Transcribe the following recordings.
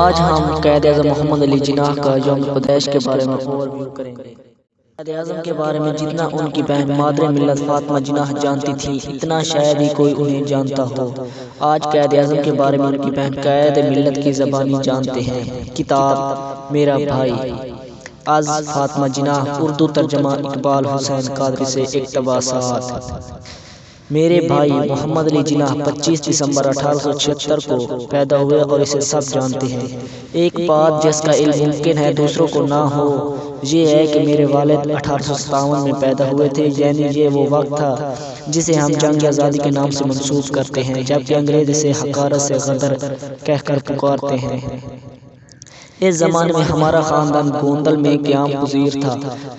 آج ہم قائد اعظم محمد علی جناح کا یوم پیدائش کے بارے میں اوور ویو کریں گے۔ قائد اعظم کے بارے میں جتنا ان کی بہن مادر ملت فاطمہ جناح جانتی تھی اتنا شاید ہی کوئی انہیں جانتا ہو۔ آج قائد اعظم کے بارے میں ان کی بہن قائد ملت کی زبانی جانتے ہیں۔ کتاب میرا بھائی از فاطمہ جناح، اردو ترجمہ اقبال حسین قادری سے اقتباسات۔ میرے بھائی محمد علی جناح 25 دسمبر 1876 کو پیدا ہوئے اور اسے سب جانتے ہیں۔ ایک بات جس کا علم ممکن ہے دوسروں کو نہ ہو یہ ہے کہ میرے والد 1857 میں پیدا ہوئے تھے، یعنی یہ وہ وقت تھا جسے ہم جنگ آزادی کے نام سے منسوب کرتے ہیں، جبکہ انگریز اسے حقارت سے غدر کہہ کر پکارتے ہیں۔ اس زمانے میں ہمارا خاندان گوندل میں قیام پذیر تھا۔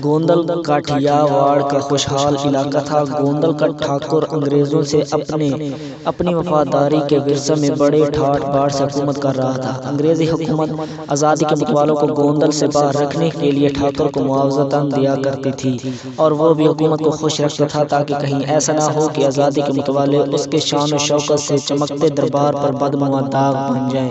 گوندل کاٹھیا واڑ کا خوشحال علاقہ تھا۔ گوندل کا ٹھاکر انگریزوں سے اپنی وفاداری کے ورثے میں بڑے ٹھاٹ باٹ سے حکومت کر رہا تھا۔ انگریزی حکومت آزادی کے متوالوں کو گوندل سے باہر رکھنے کے لیے ٹھاکر کو معاوضتاً دیا کرتی تھی، اور وہ بھی حکومت کو خوش رکھتا تھا تاکہ کہیں ایسا نہ ہو کہ آزادی کے متوالے اس کے شان و شوکت سے چمکتے دربار پر بدنما داغ بن جائیں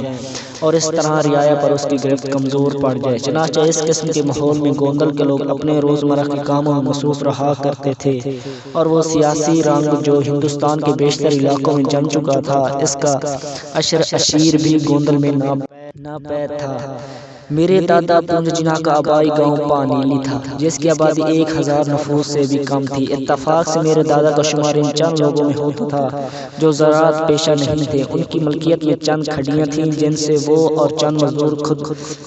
اور اس طرح رعایا پر اس کی گرفت کمزور پڑ جائے۔ چنانچہ اس قسم کے ماحول میں گوندل کے لوگ اپنے روزمرہ کے کاموں میں مصروف رہا کرتے تھے، اور وہ سیاسی رنگ جو ہندوستان کے بیشتر علاقوں میں جم چکا تھا اس کا عشر اشیر بھی گوندل میں ناپید تھا۔ میرے دادا پونج جناح کا آبائی گاؤں پانیلی تھا، جس کی آبادی 1000 نفوس سے بھی کم تھی۔ اتفاق سے میرے دادا کا شمار ان چند لوگوں میں ہوتا تھا جو زراعت پیشہ نہیں تھے۔ ان کی ملکیت میں چند کھڑیاں تھیں جن سے وہ اور چند مزدور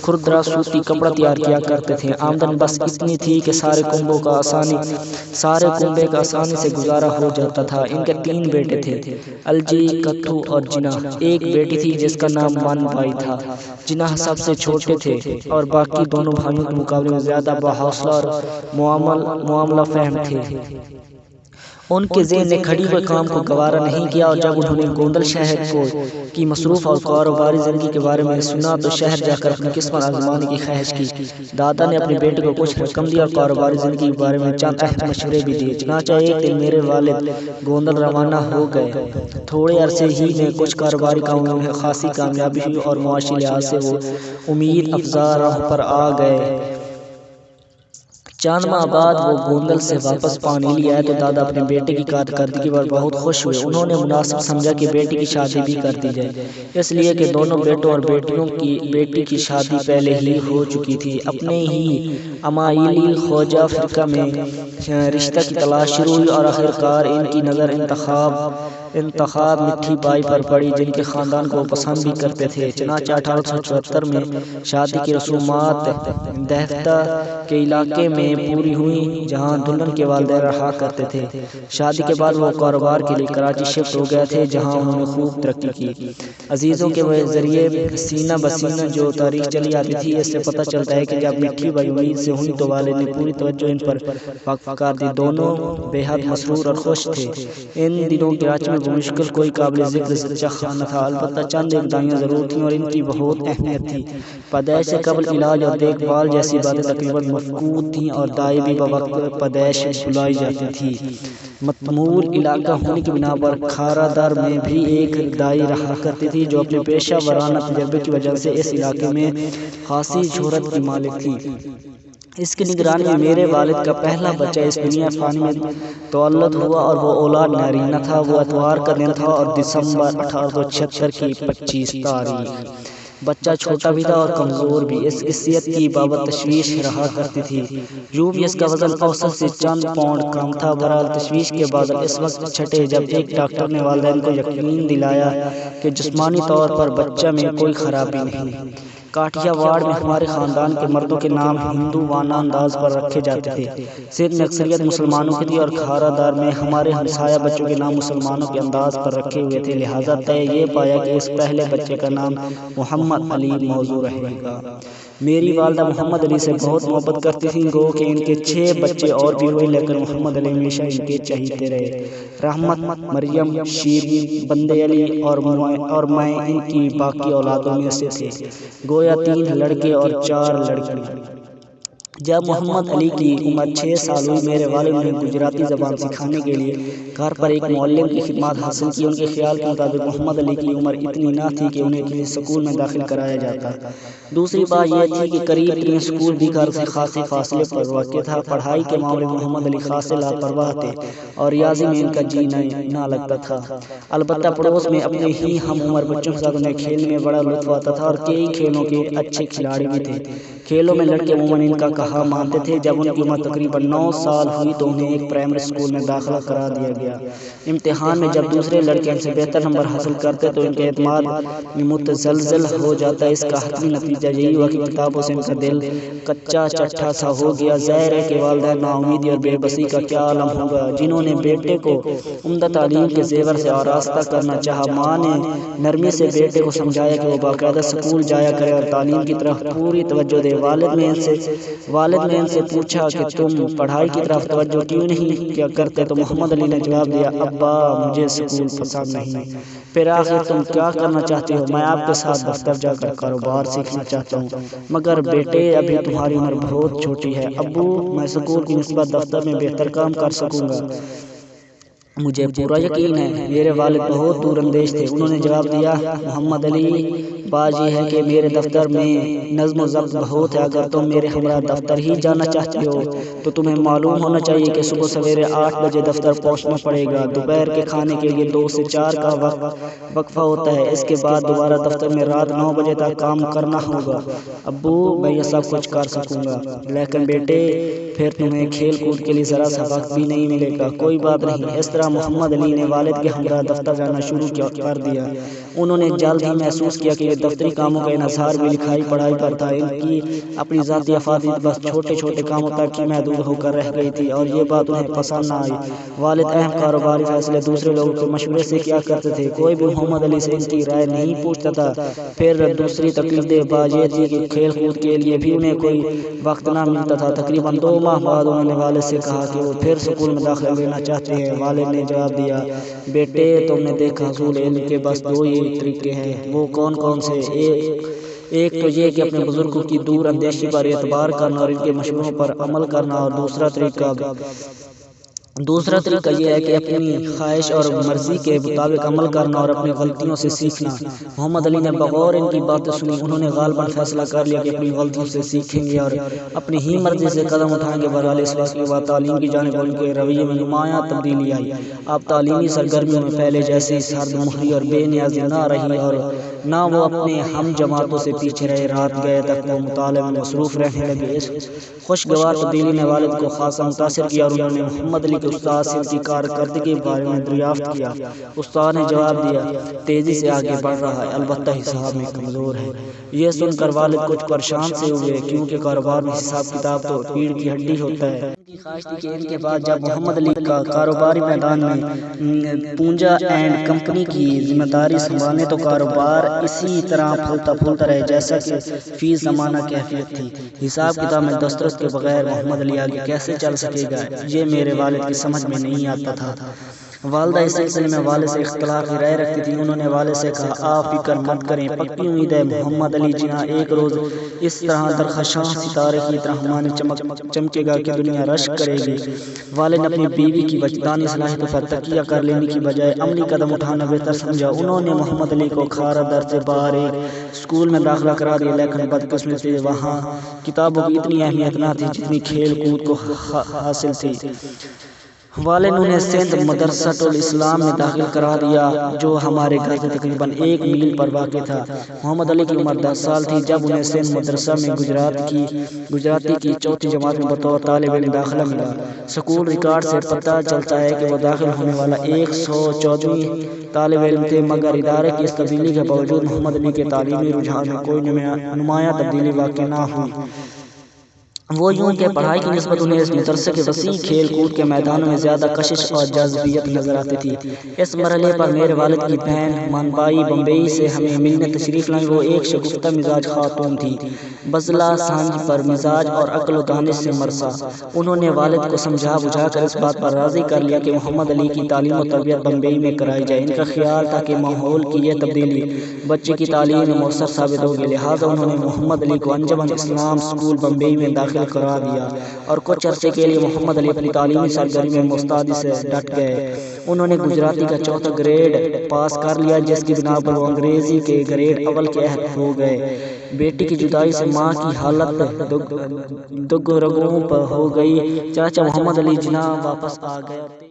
کھردرا سوتی کپڑا تیار کیا کرتے تھے۔ آمدن بس اتنی تھی کہ سارے کنبے کا آسانی سے گزارا ہو جاتا تھا۔ ان کے 3 بیٹے تھے، الجی، کتھو اور جناح۔ ایک بیٹی تھی جس کا نام من بائی تھا۔ جناح سب سے چھوٹے تھے اور باقی دونوں بھائیوں کے مقابلے میں زیادہ باحوصلہ اور معاملہ فہم تھے۔ ان کے ذہن نے کھڑی ہوئے کام کو گوارا نہیں کیا، اور جب انہوں نے گوندل شہر کی مصروف اور کاروباری زندگی کے بارے میں سنا تو شہر جا کر اپنی قسمت آزمانے کی خواہش کی۔ دادا نے اپنے بیٹے کو کچھ رقم دی اور کاروباری زندگی کے بارے میں چند اہم مشورے بھی دیے۔ چنانچہ ایک دن میرے والد گوندل روانہ ہو گئے۔ تھوڑے عرصے ہی میں کچھ کاروباری کاموں میں خاصی کامیابی ہوئی اور معاشی لحاظ سے وہ امید افزا راہ پر آ گئے۔ چند ماہ بعد وہ گوندل سے واپس پانیلی آئے تو دادا اپنے بیٹے کی کارکردگی پر بہت خوش ہوئے۔ انہوں نے مناسب سمجھا کہ بیٹی کی شادی بھی کر دی جائے، اس لیے کہ دونوں بیٹوں اور بیٹی کی شادی پہلے ہی ہو چکی تھی۔ اپنے ہی امائلی خوجہ فرقہ میں رشتہ کی تلاش شروع ہوئی اور آخرکار ان کی نظر انتخاب مٹھی بائی پر پڑی جن کے خاندان کو وہ پسند بھی کرتے تھے۔ چنانچہ 1874 میں شادی کی رسومات دہفتہ کے علاقے میں پوری ہوئی جہاں دلہن کے والدین رہا کرتے تھے۔ شادی کے بعد وہ کاروبار کے لیے کراچی شفٹ ہو گئے تھے جہاں انہوں نے خوب ترقی کی۔ عزیزوں کے ذریعے سینہ بسینہ جو تاریخ چلی آتی تھی اس سے پتہ چلتا ہے کہ جب مٹھی بائی امید سے ہوئی تو والد نے پوری توجہ ان پر وقف کر دی۔ دونوں بے حد مسرور اور خوش تھے۔ ان دنوں کراچی میں بمشکل کوئی قابل ذکر سچا خانہ تھا، البتہ چند ایک دائیاں ضرور تھیں اور ان کی بہت اہمیت تھی۔ پیدائش سے قبل علاج اور دیکھ بھال جیسی باتیں تقریباً مفقود تھیں اور دائی بھی بوقت پیدائش بلائی جاتی تھی۔ متمول علاقہ ہونے کی بنا پر کھارا در میں بھی ایک دائی رہا کرتی تھی جو اپنے پیشہ ورانہ تجربے کی وجہ سے اس علاقے میں خاصی شہرت کی مالک تھی۔ اس کی نگرانی میں میرے والد کا پہلا بچہ اس دنیا فانی میں تولد ہوا اور وہ اولاد نارینہ تھا۔ وہ اتوار کا دن تھا اور دسمبر 1876 کی 25 تاریخ۔ بچہ چھوٹا بھی تھا اور کمزور بھی، اس کی صحت کی بابت تشویش رہا کرتی تھی۔ یوں بھی اس کا وزن اوسط سے چند پاؤنڈ کم تھا۔ بہرحال تشویش کے بادل اس وقت چھٹے جب ایک ڈاکٹر نے والدین کو یقین دلایا کہ جسمانی طور پر بچہ میں کوئی خرابی نہیں۔ کاٹھیا واڑ میں ہمارے خاندان کے مردوں کے نام ہندو وانہ انداز پر رکھے جاتے تھے۔ سندھ میں اکثریت مسلمانوں کی تھی اور کھارا دار میں ہمارے ہمسایہ بچوں کے نام مسلمانوں کے انداز پر رکھے ہوئے تھے، لہذا طے یہ پایا کہ اس پہلے بچے کا نام محمد علی موضوع رہے گا۔ میری والدہ محمد علی سے بہت محبت کرتی تھیں، گو کہ ان کے 6 بچے اور بھی ہوئے لیکن محمد علی ہمیشہ ان کے چہیتے رہے۔ رحمت، مریم، شیرین، بندے علی اور میں ان کی باقی اولادوں میں سے تھے، گویا 3 لڑکے اور 4 لڑکیاں۔ جب محمد علی کی عمر 6 سال ہوئی، میرے والد نے گجراتی زبان سکھانے کے لیے گھر پر ایک معلم کی خدمات حاصل کی۔ ان کے خیال کے مطابق محمد علی کی عمر اتنی نہ تھی کہ انہیں کسی سکول میں داخل کرایا جاتا۔ دوسری بات یہ تھی کہ قریب ترین سکول بھی گھر سے خاصے فاصلے پر واقع تھا۔ پڑھائی کے معاملے میں محمد علی خاصے لاپرواہ تھے اور ریاضی میں ان کا جی نہ لگتا تھا۔ البتہ پڑوس میں اپنے ہی ہم عمر بچوں کے ساتھ انہیں کھیلنے میں بڑا لطف آتا تھا اور کئی کھیلوں کے اچھے کھلاڑی بھی تھے۔ کھیلوں میں لڑکے عموماً ان کا کہا مانتے تھے۔ جب ان کی عمر تقریباً 9 سال ہوئی تو انہیں ایک پرائمری سکول میں داخلہ کرا دیا گیا۔ امتحان میں جب دوسرے لڑکے ان سے بہتر نمبر حاصل کرتے تو ان کا اعتماد متزلزل ہو جاتا۔ اس کا حتمی نتیجہ یہی ہوا کہ کتابوں سے ان کا دل کچا چٹھا سا ہو گیا۔ ظاہر ہے کہ والدین نا امیدی اور بے بسی کا کیا عالم ہوگا، جنہوں نے بیٹے کو عمدہ تعلیم کے زیور سے آراستہ کرنا چاہا۔ ماں نے نرمی سے بیٹے کو سمجھایا کہ وہ باقاعدہ سکول جایا کرے اور تعلیم کی طرف پوری توجہ دے۔ والد نے ان سے پوچھا کہ تم پڑھائی کی طرف توجہ کیوں نہیں کیا کرتے؟ تو محمد علی نے جواب دیا، ابا مجھے سکول پسند نہیں۔ پھر آخر تم کیا کرنا چاہتے ہو؟ میں آپ کے ساتھ دفتر جا کر کاروبار سیکھنا چاہتا ہوں۔ مگر بیٹے ابھی تمہاری عمر بہت چھوٹی ہے۔ ابو میں سکول کی نسبت دفتر میں بہتر کام کر سکوں گا، مجھے پورا یقین ہے۔ میرے والد بہت دور اندیش تھے۔ انہوں نے جواب دیا، محمد علی بات یہ ہے کہ میرے دفتر میں نظم و ضبط بہت ہے۔ اگر تم میرے ہمراہ دفتر ہی جانا چاہتے ہو تو تمہیں معلوم ہونا چاہیے کہ صبح سویرے 8 بجے دفتر پہنچنا پڑے گا۔ دوپہر کے کھانے کے لیے 2 سے 4 کا وقفہ ہوتا ہے۔ اس کے بعد دوبارہ دفتر میں رات 9 بجے تک کام کرنا ہوگا۔ ابو میں یہ سب کچھ کر سکوں گا، لیکن بیٹے پھر تمہیں کھیل کود کے لیے ذرا سا وقت بھی نہیں ملے گا۔ کوئی بات نہیں۔ اس طرح محمد علی نے والد کے ہمراہ دفتر جانا شروع کر دیا۔ انہوں نے جلد ہی محسوس کیا کہ دفتری کاموں کا انحصار بھی لکھائی پڑھائی پر تھا۔ ان کی اپنی ذاتی افادیت بس چھوٹے چھوٹے کاموں تک ہی محدود ہو کر رہ گئی تھی اور یہ بات انہیں پسند نہ آئی۔ والد اہم کاروباری فیصلے دوسرے لوگوں کے مشورے سے کیا کرتے تھے، کوئی بھی محمد علی سے ان کی رائے نہیں پوچھتا تھا۔ پھر دوسری تکلیف بات یہ تھی کہ کھیل کود کے لیے بھی انہیں کوئی وقت نہ ملتا تھا۔ تقریباً 2 ماہ بعد انہوں نے والد سے کہا کہ وہ پھر سکول میں داخلہ لینا چاہتے ہیں۔ والد نے جواب دیا، بیٹے تم نے دیکھا حصول علم کے بس 2 ہی طریقے ہیں۔ وہ کون کون سے؟ ایک تو یہ کہ اپنے بزرگوں کی دور اندیشی پر اعتبار کرنا اور ان کے مشوروں پر عمل کرنا، اور دوسرا طریقہ یہ ہے کہ اپنی خواہش اور مرضی کے مطابق عمل کرنا اور اپنی غلطیوں سے سیکھنا۔ محمد علی نے بغور ان کی باتیں سنی۔ انہوں نے غالباً فیصلہ کر لیا کہ اپنی غلطیوں سے سیکھیں گے اور اپنی ہی مرضی سے قدم اٹھائیں گے۔ بہرحال اس واقعے کے بعد تعلیم کی جانب ان کے رویے میں نمایاں تبدیلی آئی۔ اب تعلیمی سرگرمیوں میں پہلے جیسی سرد مہری اور بے نیازی نہ رہی اور نہ وہ اپنے ہم جماعتوں سے پیچھے رہے۔ رات گئے تک وہ مطالعے میں مصروف رہنے لگے۔ اس خوشگوار تبدیلی نے والد کو خاصا متاثر کیا اور انہوں نے محمد علی کے استاد سے ان کی کارکردگی کے بارے میں دریافت کیا۔ استاد نے جواب دیا، تیزی سے آگے بڑھ رہا ہے، البتہ حساب میں کمزور ہے۔ یہ سن کر والد کچھ پریشان سے ہوئے، کیونکہ کاروبار میں حساب کتاب تو پیڑ کی ہڈی ہوتا ہے۔ ان کی خواہش تھی کہ ان کے بعد جب محمد علی کا کاروباری میدان میں پونجا اینڈ کمپنی کی ذمہ داری سنبھالیں تو کاروبار اسی طرح پھولتا پھولتا رہے جیسا کہ فی زمانہ کیفیت تھی۔ حساب کتاب میں دسترس کے بغیر محمد علی آگے کیسے چل سکے گا، یہ میرے والد کی سمجھ میں نہیں آتا تھا۔ والدہ اس سلسلے میں والد سے اختلافی رائے رکھتی تھی۔ انہوں نے والد سے کہا، آپ فکر مت کریں، پکی امید ہے محمد علی جناح ایک روز اس طرح درخشاں ستارے کی طرح ہمارے چمکے گا کہ دنیا رشک کرے گی۔ والد نے اپنی بیوی کی وجدانی صلاحیتوں پر تکیہ کر لینے کی بجائے عملی قدم اٹھانا بہتر سمجھا۔ انہوں نے محمد علی کو کھارا در سے باہر ایک اسکول میں داخلہ کرا دیا، لیکن بدقسمتی سے وہاں کتابوں کی اتنی اہمیت نہ تھی جتنی کھیل کود کو حاصل تھی۔ والد نے انہیں سندھ مدرسۃ الاسلام میں داخل کرا دیا، جو ہمارے گھر سے تقریباً 1 میل پر واقع تھا۔ محمد علی کی عمر 10 سال تھی جب انہیں سندھ مدرسہ میں گجراتی کی 4تھی جماعت میں بطور طالب علم داخلہ ملا۔ سکول ریکارڈ سے پتہ چلتا ہے کہ وہ داخل ہونے والا 114ویں طالب علم تھے، مگر ادارے کی اس تبدیلی کے باوجود محمد علی کے تعلیمی رجحان میں کوئی نمایاں تبدیلی واقع نہ ہوئی۔ وہ یوں کہ پڑھائی کی نسبت انہیں اس مدرسے کے وسیع کھیل کود کے میدانوں میں زیادہ کشش اور جذبیت نظر آتی تھی۔ اس مرحلے پر میرے والد کی بہن منبائی بمبئی سے ہمیں ملنے تشریف لائیں۔ وہ ایک شگفتہ مزاج خاتون تھی، بزلہ سنج پر مزاج اور عقل و دانش سے مرسا۔ انہوں نے والد کو سمجھا بجھا کر اس بات پر راضی کر لیا کہ محمد علی کی تعلیم و تربیت بمبئی میں کرائی جائے۔ ان کا خیال تھا کہ ماحول کی یہ تبدیلی بچے کی تعلیم میں مؤثر ثابت ہوگی، لہٰذا انہوں نے محمد علی کو انجمن اسلام اسکول بمبئی میں داخل داخل کرا دیا اور کچھ عرصے کے لیے محمد علی اپنی تعلیمی سرگرمی میں مستعدی سے ڈٹ گئے۔ انہوں نے گجراتی کا چوتھا گریڈ پاس کر لیا، جس کی بنا پر وہ انگریزی کے گریڈ اول کے اہل ہو گئے۔ بیٹی کی جدائی سے ماں کی حالت دگرگوں ہو گئی۔ چاچا محمد علی جناح واپس آ گئے۔